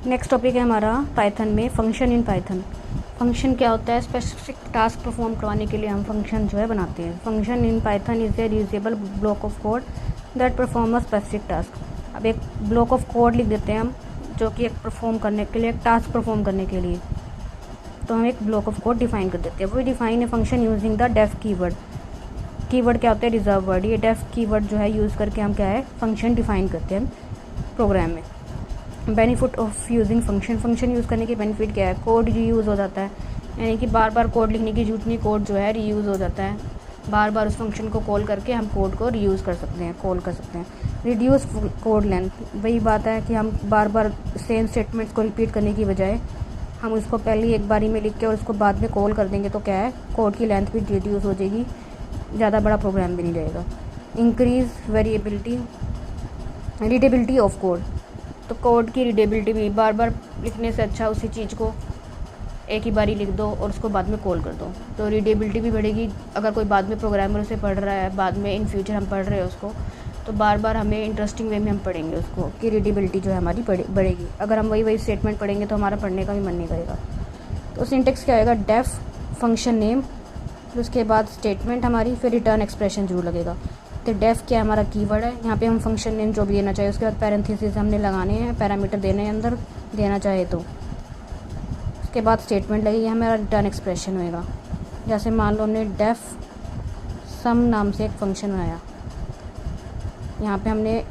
Next topic है हमारा Python में फंक्शन इन पाइथन। फंक्शन क्या होता है? स्पेसिफिक टास्क परफॉर्म करवाने के लिए हम फंक्शन जो है बनाते हैं। Function in Python is a reusable block of code that perform a specific task. अब एक ब्लॉक ऑफ कोड लिख देते हैं हम, जो कि एक परफॉर्म करने के लिए, एक टास्क परफॉर्म करने के लिए, तो हम एक ब्लॉक ऑफ कोड डिफाइन कर देते हैं। We define a function using the def keyword. Keyword क्या होता है? Reserve word. ये डेफ कीवर्ड जो है यूज़ करके हम क्या है, फंक्शन डिफाइन करते हैं प्रोग्राम में। Benefit of using function. Function use करने के बेनिफिट क्या है? कोड रीयूज़ हो जाता है, यानी कि बार बार कोड लिखने की जरूरत नहीं, कोड जो है रीयूज़ हो जाता है। बार बार उस फंक्शन को कॉल करके हम कोड को रीयूज़ कर सकते हैं, कॉल कर सकते हैं। Reduce code length. वही बात है कि हम बार बार सेम स्टेटमेंट्स को रिपीट करने की बजाय हम उसको पहले एक बारी में लिख के और उसको बाद में कॉल कर देंगे, तो क्या है, कोड की लेंथ भी रिड्यूस हो जाएगी, ज़्यादा बड़ा प्रोग्राम भी नहीं रहेगा। Increase variability, readability of code. तो कोड की रीडेबिलिटी भी, बार बार लिखने से अच्छा उसी चीज़ को एक ही बारी लिख दो और उसको बाद में कॉल कर दो, तो रीडेबिलिटी भी बढ़ेगी। अगर कोई बाद में प्रोग्रामर उसे पढ़ रहा है, बाद में इन फ्यूचर हम पढ़ रहे हैं उसको, तो बार बार हमें इंटरेस्टिंग वे में हम पढ़ेंगे उसको, कि रीडेबिलिटी जो है हमारी बढ़ेगी। अगर हम वही स्टेटमेंट पढ़ेंगे तो हमारा पढ़ने का भी मन नहीं करेगा। तो सिंटेक्स क्या आएगा? डेफ फंक्शन नेम, फिर उसके बाद स्टेटमेंट हमारी, फिर रिटर्न एक्सप्रेशन जरूर लगेगा। तो डेफ क्या हमारा कीवर्ड है, यहाँ पे हम फंक्शन नेम जो भी देना चाहिए, उसके बाद पैरेंथेसिस हमने लगाने हैं, पैरामीटर देने हैं अंदर देना चाहे तो। उसके बाद स्टेटमेंट लगेगी, हमारा रिटर्न एक्सप्रेशन होएगा। जैसे मान लो हमने डेफ सम नाम से एक फंक्शन बनाया, यहाँ पे हमने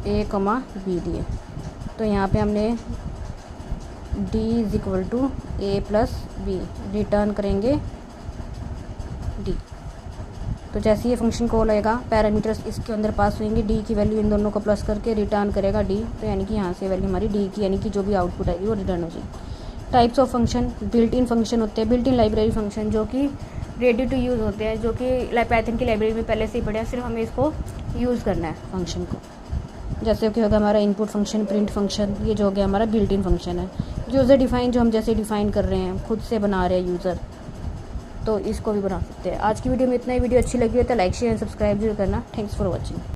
a, b दिए, तो यहाँ पे हमने d is equal to a plus B, return करेंगे d। तो जैसे ये फंक्शन कॉल आएगा, पैरामीटर्स इसके अंदर पास होंगे, d की वैल्यू इन दोनों को प्लस करके रिटर्न करेगा d, तो यानी कि यहाँ से वैल्यू हमारी d की, यानी कि जो भी आउटपुट आएगी वो रिटर्न हो जाएगी। Types of function. Built in function होते हैं, बिल्ट इन लाइब्रेरी फंक्शन, जो कि रेडी टू यूज़ होते हैं, जो कि पाइथन की लाइब्रेरी में पहले से ही पढ़े हैं, सिर्फ हमें इसको यूज़ करना है फंक्शन को। जैसे कि होगा हमारा इनपुट फंक्शन, प्रिंट फंक्शन, ये जो हो गया हमारा बिल्ट इन फंक्शन है। यूज़र डिफाइन, जो हम जैसे डिफ़ाइन कर रहे हैं, खुद से बना रहे हैं यूज़र, तो इसको भी बना सकते हैं। आज की वीडियो में इतना ही। वीडियो अच्छी लगी हो तो लाइक शेयर एंड सब्सक्राइब जरूर करना। Thanks for watching.